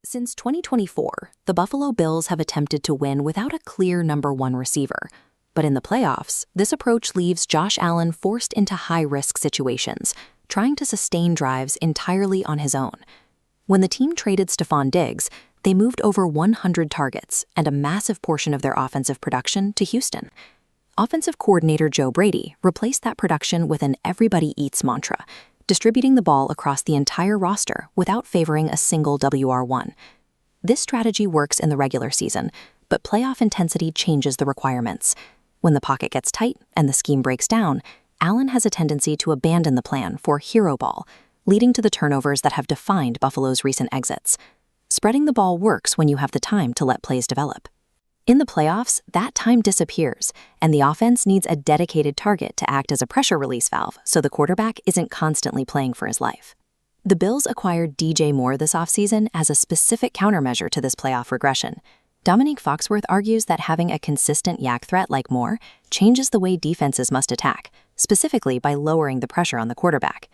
Since 2024, the Buffalo Bills have attempted to win without a clear number one receiver. But in the playoffs, this approach leaves Josh Allen forced into high-risk situations, trying to sustain drives entirely on his own. When the team traded Stephon Diggs, they moved over 100 targets and a massive portion of their offensive production to Houston. Offensive coordinator Joe Brady replaced that production with an everybody eats mantra, distributing the ball across the entire roster without favoring a single WR1. This strategy works in the regular season, but playoff intensity changes the requirements. When the pocket gets tight and the scheme breaks down, Allen has a tendency to abandon the plan for hero ball, leading to the turnovers that have defined Buffalo's recent exits. Spreading the ball works when you have the time to let plays develop. In the playoffs, that time disappears, and the offense needs a dedicated target to act as a pressure release valve so the quarterback isn't constantly playing for his life. The Bills acquired DJ Moore this offseason as a specific countermeasure to this playoff regression. Dominique Foxworth argues that having a consistent yak threat like Moore changes the way defenses must attack, specifically by lowering the pressure on the quarterback.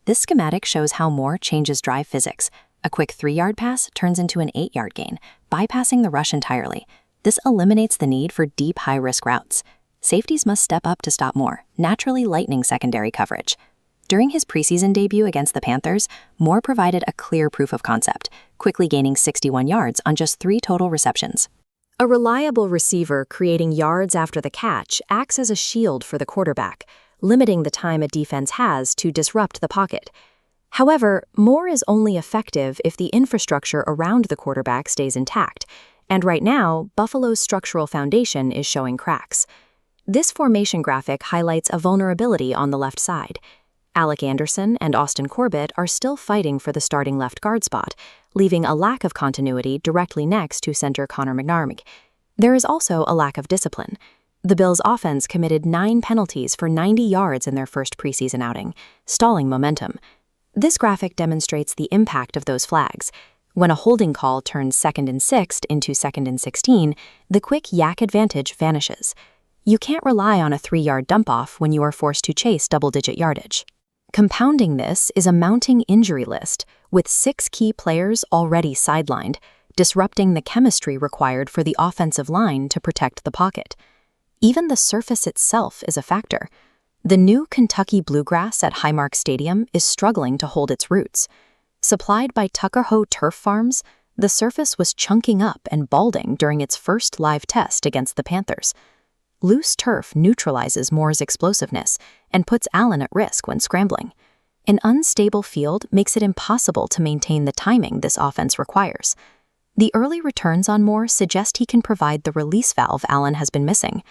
This schematic shows how Moore changes drive physics. A quick 3-yard pass turns into an 8-yard gain, bypassing the rush entirely. This eliminates the need for deep, high-risk routes. Safeties must step up to stop Moore, naturally lightening secondary coverage. During his preseason debut against the Panthers, Moore provided a clear proof of concept, quickly gaining 61 yards on just 3 total receptions. A reliable receiver creating yards after the catch acts as a shield for the quarterback, limiting the time a defense has to disrupt the pocket. However, Moore is only effective if the infrastructure around the quarterback stays intact. And right now, Buffalo's structural foundation is showing cracks. This formation graphic highlights a vulnerability on the left side. Alec Anderson and Austin Corbett are still fighting for the starting left guard spot, leaving a lack of continuity directly next to center Connor McNamara. There is also a lack of discipline. The Bills' offense committed 9 penalties for 90 yards in their first preseason outing, stalling momentum. This graphic demonstrates the impact of those flags. When a holding call turns 2nd and 6 into 2nd and 16, the quick yak advantage vanishes. You can't rely on a 3-yard dump-off when you are forced to chase double-digit yardage. Compounding this is a mounting injury list, with 6 key players already sidelined, disrupting the chemistry required for the offensive line to protect the pocket. Even the surface itself is a factor. The new Kentucky Bluegrass at Highmark Stadium is struggling to hold its roots. Supplied by Tuckahoe Turf Farms, the surface was chunking up and balding during its first live test against the Panthers. Loose turf neutralizes Moore's explosiveness and puts Allen at risk when scrambling. An unstable field makes it impossible to maintain the timing this offense requires. The early returns on Moore suggest he can provide the release valve Allen has been missing.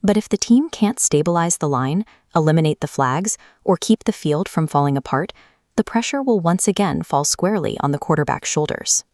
But if the team can't stabilize the line, eliminate the flags, or keep the field from falling apart, the pressure will once again fall squarely on the quarterback's shoulders.